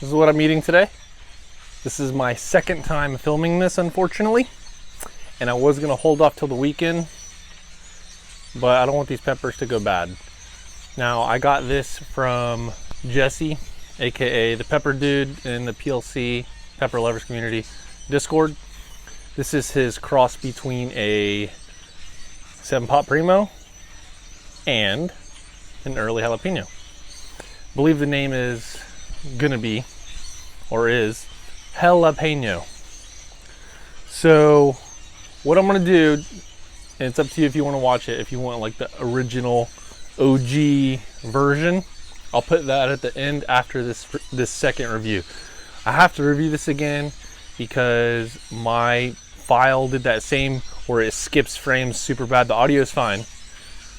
This is what I'm eating today. This is my second time filming this, unfortunately. And I was gonna hold off till the weekend, but I don't want these peppers to go bad. Now, I got this from Jesse, AKA the Pepper Dude in the PLC, Pepper Lovers Community Discord. This is his cross between a 7-pot Primo and an early Jalapeño. I believe the name is gonna be, or is, Hellapainyo. So what I'm gonna do, and it's up to you if you want to watch it, if you want like the original OG version, I'll put that at the end after this second review. I have to review this again because my file did that same where it skips frames super bad. The audio is fine,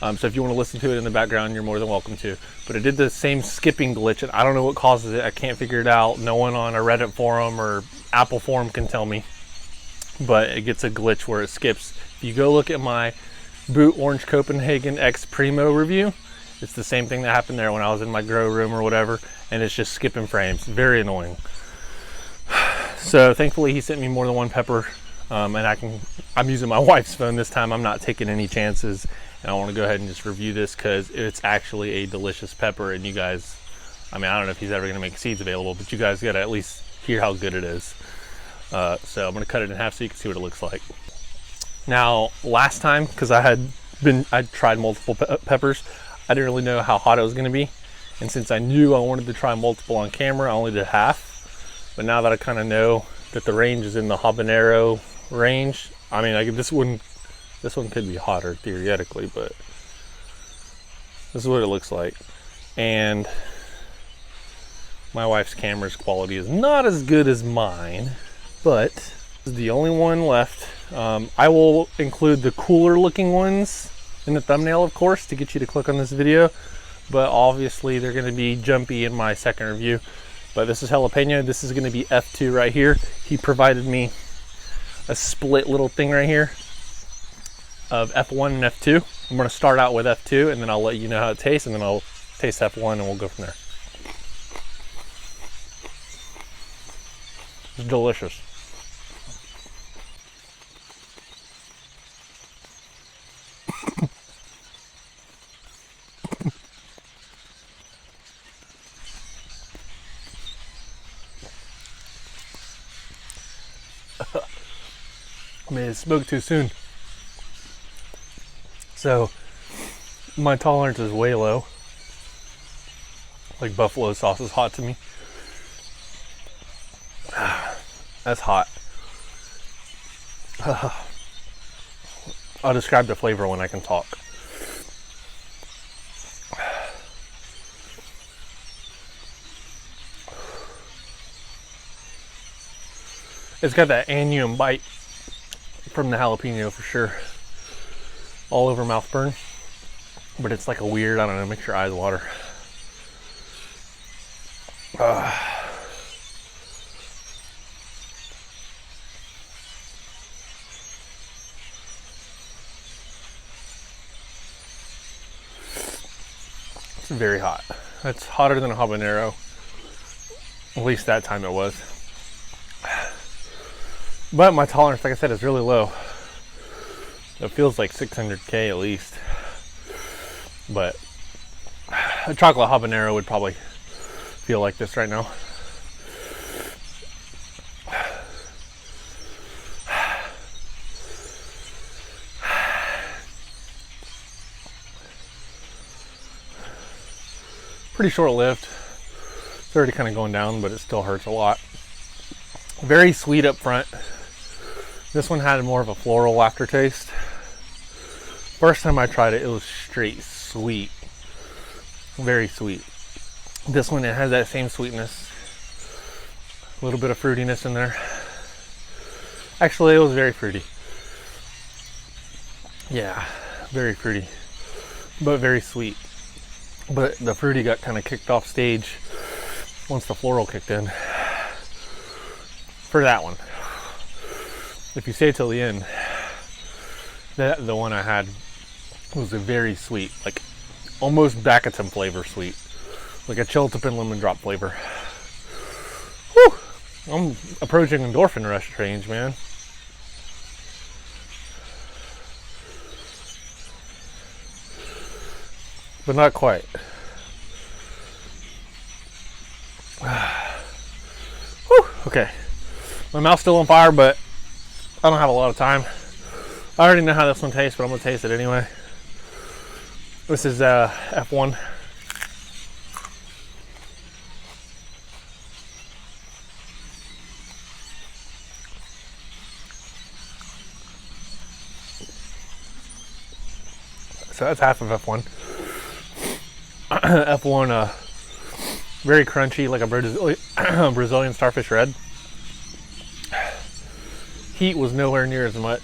so if you want to listen to it in the background, you're more than welcome to. But it did the same skipping glitch, and I don't know what causes it. I can't figure it out. No one on a Reddit forum or Apple forum can tell me, but it gets a glitch where it skips. If you go look at my Boot Orange Copenhagen X Primo review, it's the same thing that happened there when I was in my grow room or whatever, and it's just skipping frames. Very annoying. So thankfully he sent me more than one pepper, and I'm using my wife's phone this time. I'm not taking any chances, and I want to go ahead and just review this because it's actually a delicious pepper. And you guys, I mean, I don't know if he's ever going to make seeds available, but you guys got to at least hear how good it is. So I'm going to cut it in half so you can see what it looks like. Now, last time, because I tried multiple peppers, I didn't really know how hot it was going to be, and since I knew I wanted to try multiple on camera, I only did half. But now that I kind of know that the range is in the habanero range, I mean, this one could be hotter theoretically, but this is what it looks like. And my wife's camera's quality is not as good as mine, but this is the only one left. I will include the cooler looking ones in the thumbnail, of course, to get you to click on this video, but obviously they're going to be jumpy in my second review. But this is Jalapeño. This is going to be F2 right here. He provided me a split little thing right here of F1 and F2. I'm going to start out with F2, and then I'll let you know how it tastes, and then I'll taste F1, and we'll go from there. It's delicious. I mean, it smoked too soon. So my tolerance is way low. Like buffalo sauce is hot to me. That's hot. I'll describe the flavor when I can talk. It's got that onion bite from the Jalapeño for sure. All over mouth burn. But it's like a weird, I don't know, makes your eyes water. It's very hot. It's hotter than a habanero. At least that time it was. But my tolerance, like I said, is really low. It feels like 600K at least. But a chocolate habanero would probably feel like this right now. Pretty short-lived. It's already kind of going down, but it still hurts a lot. Very sweet up front. This one had more of a floral aftertaste. First time I tried it, it was straight sweet. Very sweet. This one, it has that same sweetness. A little bit of fruitiness in there. Actually, it was very fruity. Yeah, very fruity. But very sweet. But the fruity got kind of kicked off stage once the floral kicked in. For that one. If you stay till the end, the one I had was a very sweet, like almost Baccatum flavor sweet, like a Chiltepin lemon drop flavor. Whew. I'm approaching endorphin rush range, man. But not quite. Whew. Okay. My mouth's still on fire, but I don't have a lot of time. I already know how this one tastes, but I'm gonna taste it anyway. This is F1. So that's half of F1. F1, very crunchy, like a Brazilian Starfish Red. Heat was nowhere near as much,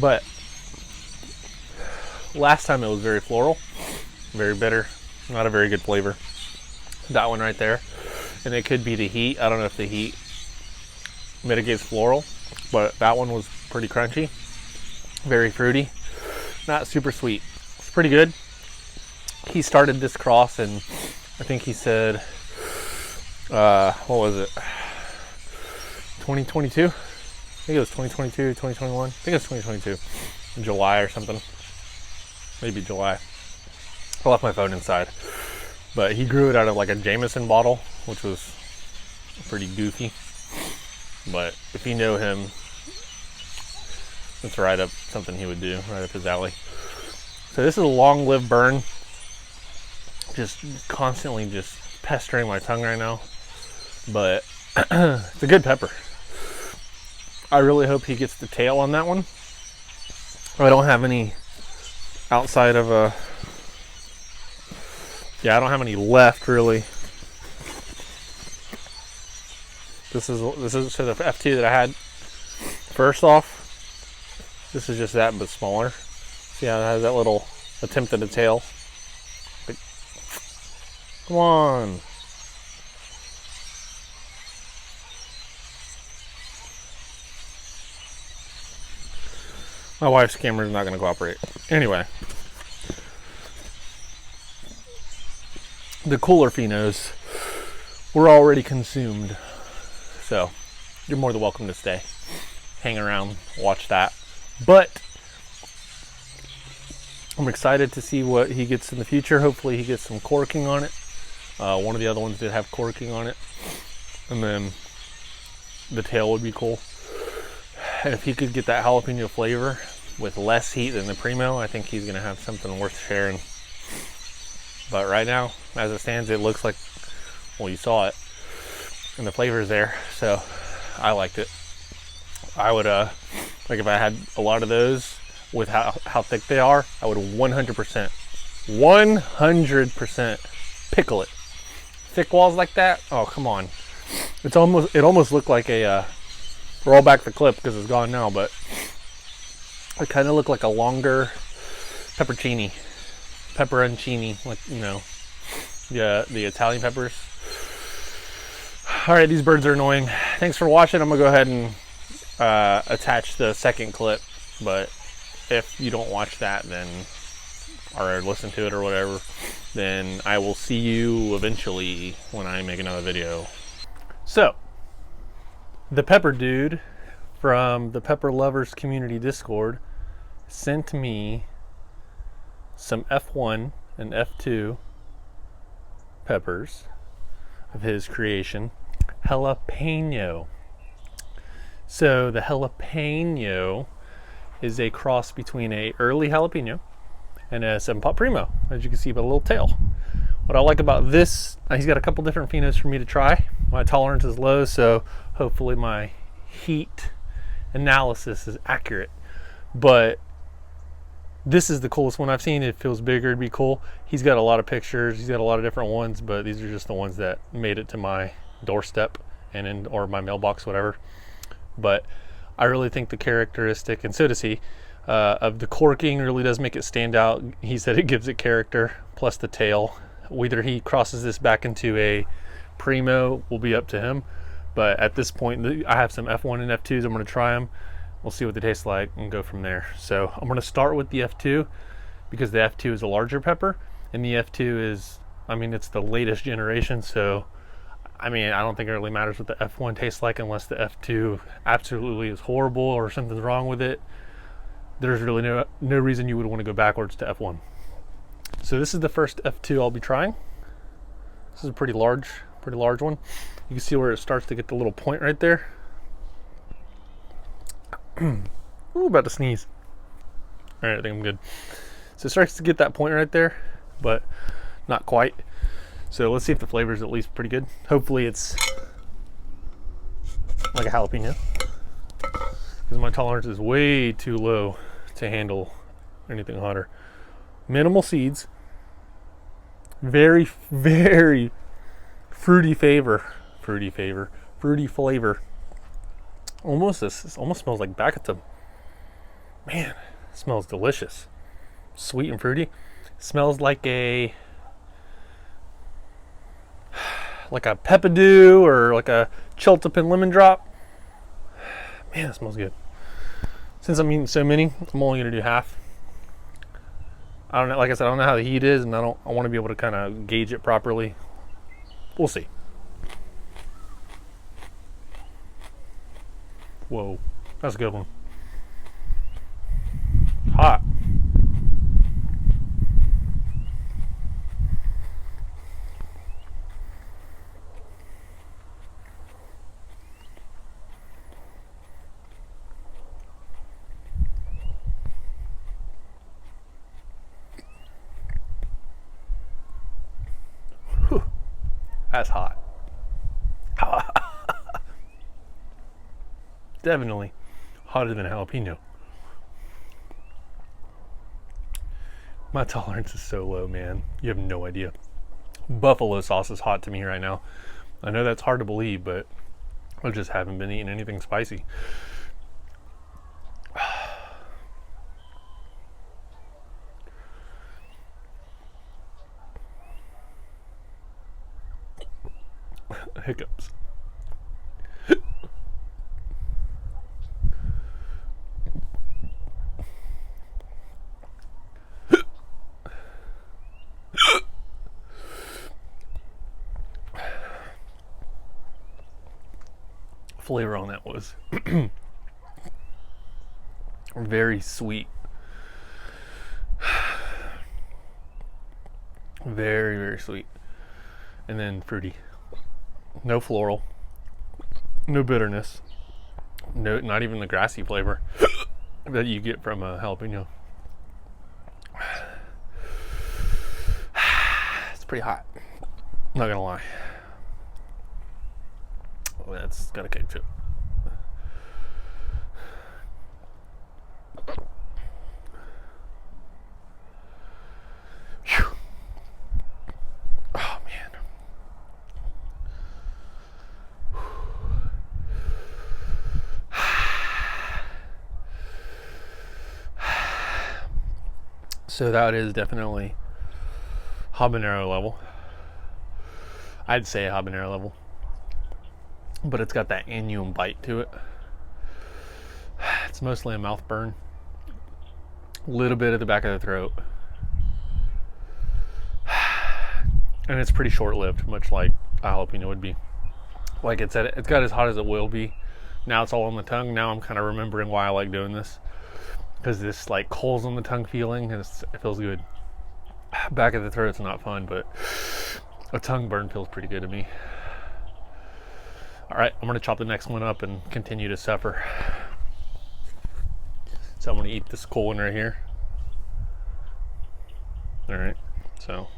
but last time it was very floral, very bitter, not a very good flavor. That one right there, and it could be the heat. I don't know if the heat mitigates floral, but that one was pretty crunchy, very fruity, not super sweet. It's pretty good. He started this cross and I think he said, what was it? 2022? I think it was 2022, 2021. I think it was 2022, in July or something. Maybe July. I left my phone inside. But he grew it out of like a Jameson bottle, which was pretty goofy. But if you know him, it's right up something he would do, right up his alley. So this is a long-lived burn. Just constantly just pestering my tongue right now. But it's a good pepper. I really hope he gets the tail on that one. I don't have any outside of a... Yeah, I don't have any left really. This is so the F2 that I had first off. This is just that but smaller. See how it has that little attempt at a tail. But, come on. My wife's camera is not going to cooperate. Anyway. The cooler phenos were already consumed. So, you're more than welcome to stay. Hang around, watch that. But, I'm excited to see what he gets in the future. Hopefully he gets some corking on it. One of the other ones did have corking on it. And then, the tail would be cool. And if he could get that jalapeno flavor with less heat than the Primo, I think he's going to have something worth sharing. But right now, as it stands, it looks like, well, you saw it, and the flavor is there, so I liked it. I would, like if I had a lot of those with how thick they are, I would 100% pickle it. Thick walls like that, oh, come on. It almost looked like a, roll back the clip because it's gone now, but it kind of looked like a longer pepperoncini, like, you know, the Italian peppers. All right, these birds are annoying. Thanks for watching. I'm gonna go ahead and attach the second clip, but if you don't watch that, then, or listen to it or whatever, then I will see you eventually when I make another video. So, the pepper dude from the Pepper Lovers Community Discord sent me some F1 and F2 peppers of his creation, Hellapainyo. So the Hellapainyo is a cross between a early jalapeno and a 7-pot Primo, as you can see by the little tail. What I like about this, he's got a couple different phenos for me to try. My tolerance is low, so hopefully my heat analysis is accurate. But this is the coolest one I've seen. It feels bigger, it'd be cool. He's got a lot of pictures, he's got a lot of different ones, but these are just the ones that made it to my doorstep and or my mailbox, whatever. But I really think the characteristic, and so does he, of the corking really does make it stand out. He said it gives it character, plus the tail. Whether he crosses this back into a Primo will be up to him. But at this point, I have some F1 and F2s. I'm going to try them. We'll see what they taste like and go from there. So I'm going to start with the F2 because the F2 is a larger pepper. And the F2 is, I mean, it's the latest generation. So I mean, I don't think it really matters what the F1 tastes like unless the F2 absolutely is horrible or something's wrong with it. There's really no reason you would want to go backwards to F1. So this is the first F2 I'll be trying. This is a pretty large one. You can see where it starts to get the little point right there. Ooh, about to sneeze. All right, I think I'm good. So it starts to get that point right there, but not quite. So let's see if the flavor is at least pretty good. Hopefully it's like a jalapeno, because my tolerance is way too low to handle anything hotter. Minimal seeds. Very, very fruity flavor. Almost smells like Baccatum. Man, it smells delicious. Sweet and fruity. Smells like a peppadew or like a Chiltepin lemon drop. Man, it smells good. Since I'm eating so many, I'm only gonna do half. I don't know, like I said, I don't know how the heat is, and I want to be able to kind of gauge it properly. We'll see. Whoa, that's a good one. Hot. Whew. That's hot. Definitely hotter than a jalapeno. My tolerance is so low, man. You have no idea. Buffalo sauce is hot to me right now. I know that's hard to believe, but I just haven't been eating anything spicy. Hiccups. Flavor on that was very sweet. Very, very sweet. And then fruity. No floral. No bitterness. No, not even the grassy flavor that you get from a jalapeno. It's pretty hot. Not gonna lie. Oh, that's got a kick to it. Whew. Oh man. So that is definitely habanero level. I'd say a habanero level. But it's got that annuum bite to it. It's mostly a mouth burn. A little bit at the back of the throat. And it's pretty short-lived, much like a jalapeno would be. Like it's got as hot as it will be. Now it's all on the tongue. Now I'm kind of remembering why I like doing this. Because this like coals on the tongue feeling, and it feels good. Back of the throat's not fun, but a tongue burn feels pretty good to me. All right, I'm gonna chop the next one up and continue to suffer. So I'm gonna eat this cool one right here. All right, so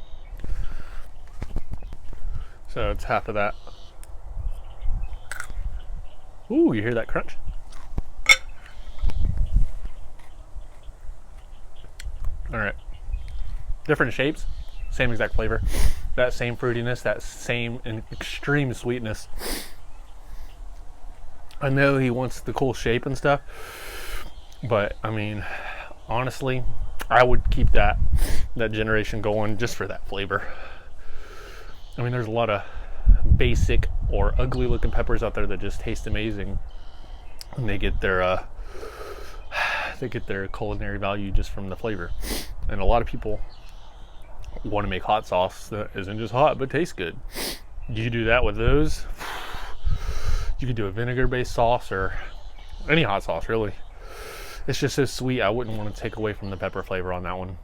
it's half of that. Ooh, you hear that crunch? All right, different shapes, same exact flavor. That same fruitiness, that same and extreme sweetness. I know he wants the cool shape and stuff, but I mean, honestly, I would keep that generation going just for that flavor. I mean, there's a lot of basic or ugly looking peppers out there that just taste amazing, and they get their culinary value just from the flavor. And a lot of people want to make hot sauce that isn't just hot but tastes good. You do that with those. You could do a vinegar-based sauce or any hot sauce, really. It's just so sweet, I wouldn't want to take away from the pepper flavor on that one.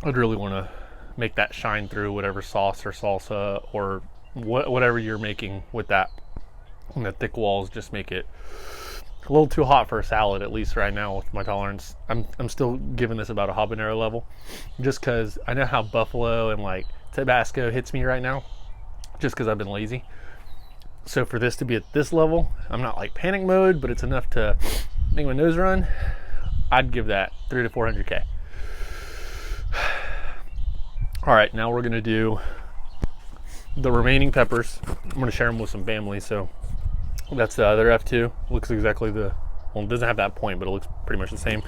I'd really want to make that shine through whatever sauce or salsa or whatever you're making with that. And the thick walls just make it a little too hot for a salad, at least right now with my tolerance. I'm still giving this about a habanero level, just because I know how buffalo and like Tabasco hits me right now, just because I've been lazy. So for this to be at this level, I'm not like panic mode, but it's enough to make my nose run. I'd give that 300 to 400K. All right, now we're gonna do the remaining peppers. I'm gonna share them with some family. So that's the other F2. Looks exactly well, it doesn't have that point, but it looks pretty much the same.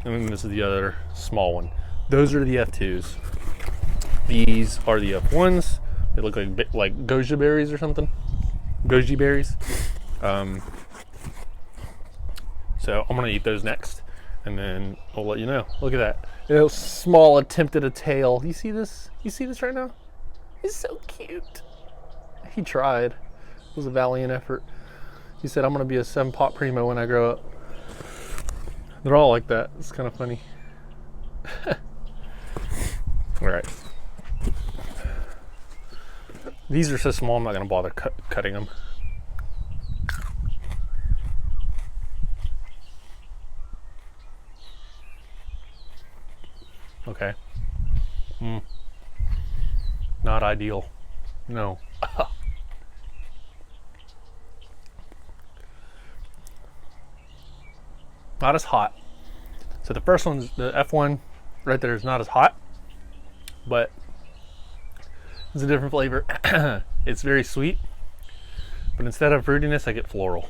And then this is the other small one. Those are the F2s. These are the F1s. They look like goji berries or something. Goji berries. So I'm gonna eat those next, and then I'll let you know. Look at that. A small attempt at a tail. You see this? You see this right now? He's so cute. He tried. It was a valiant effort. He said, I'm gonna be a 7-pot Primo when I grow up. They're all like that. It's kind of funny. All right. These are so small, I'm not gonna bother cutting them. Okay. Not ideal. No. Not as hot. So the first one's the F1 right there is not as hot, but it's a different flavor. It's very sweet, but instead of fruitiness, I get floral.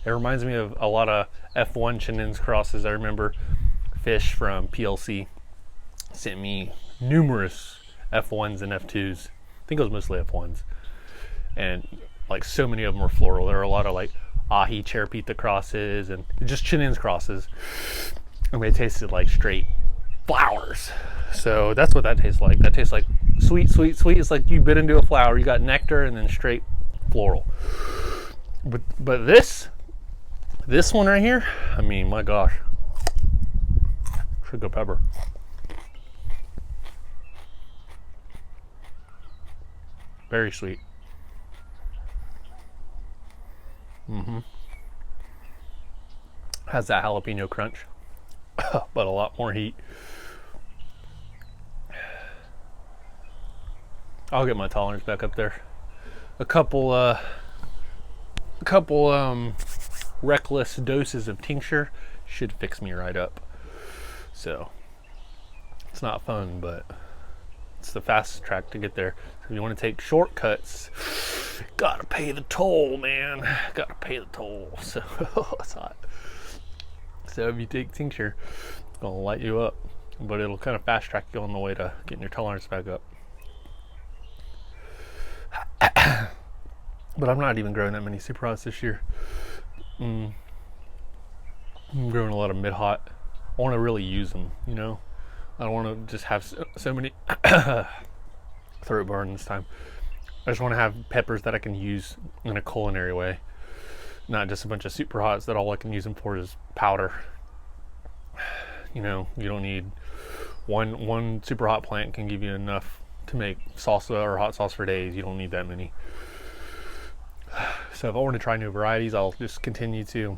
It reminds me of a lot of F1 Chinen's crosses. I remember Fish from PLC sent me numerous F1s and F2s. I think it was mostly F1s. And like so many of them were floral. There are a lot of like ahi cherpita crosses and just Chinen's crosses. And they tasted like straight flowers. So that's what that tastes like. That tastes like sweet, sweet, sweet. It's like you bit into a flower. You got nectar and then straight floral. But this one right here, I mean, my gosh. Should go pepper. Very sweet. Has that jalapeno crunch, but a lot more heat. I'll get my tolerance back up there. A couple reckless doses of tincture should fix me right up. So it's not fun, but it's the fastest track to get there. So if you want to take shortcuts, gotta pay the toll, man. Gotta pay the toll. So it's hot. So if you take tincture, it's gonna light you up, but it'll kind of fast track you on the way to getting your tolerance back up. But I'm not even growing that many super hots this year. I'm growing a lot of mid hot. I want to really use them, you know. I don't want to just have so many throat burn this time. I just want to have peppers that I can use in a culinary way, not just a bunch of super hots that all I can use them for is powder. You know, you don't need one super hot plant can give you enough to make salsa or hot sauce for days. You don't need that many. So if I want to try new varieties, I'll just continue to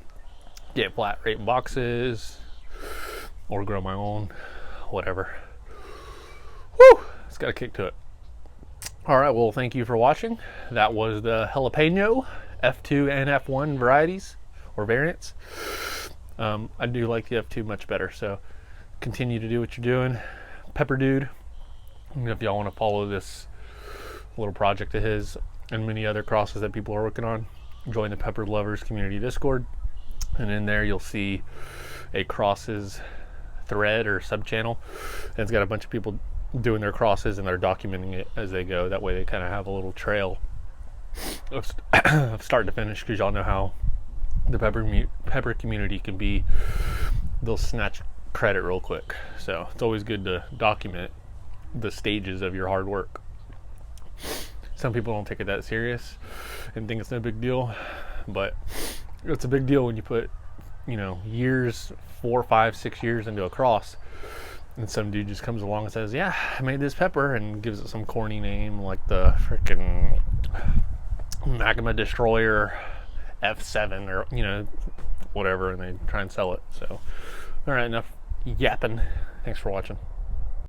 get flat rate boxes or grow my own, whatever. Woo! It's got a kick to it. All right, well, thank you for watching. That was the Hellapainyo F2 and F1 varieties or variants. I do like the F2 much better, so continue to do what you're doing. Pepper Dude, if y'all want to follow this little project of his and many other crosses that people are working on, join the Pepper Lovers Community Discord, and in there you'll see a crosses thread or sub channel, and it's got a bunch of people doing their crosses and they're documenting it as they go. That way they kind of have a little trail of start to finish, because y'all know how the pepper community can be. They'll snatch credit real quick, so it's always good to document the stages of your hard work. Some people don't take it that serious and think it's no big deal, but it's a big deal when you put, you know, years, 4, 5, 6 years into a cross, and some dude just comes along and says, yeah, I made this pepper, and gives it some corny name like the freaking Magma Destroyer F7 or, you know, whatever, and they try and sell it. So, all right, enough yapping. Thanks for watching.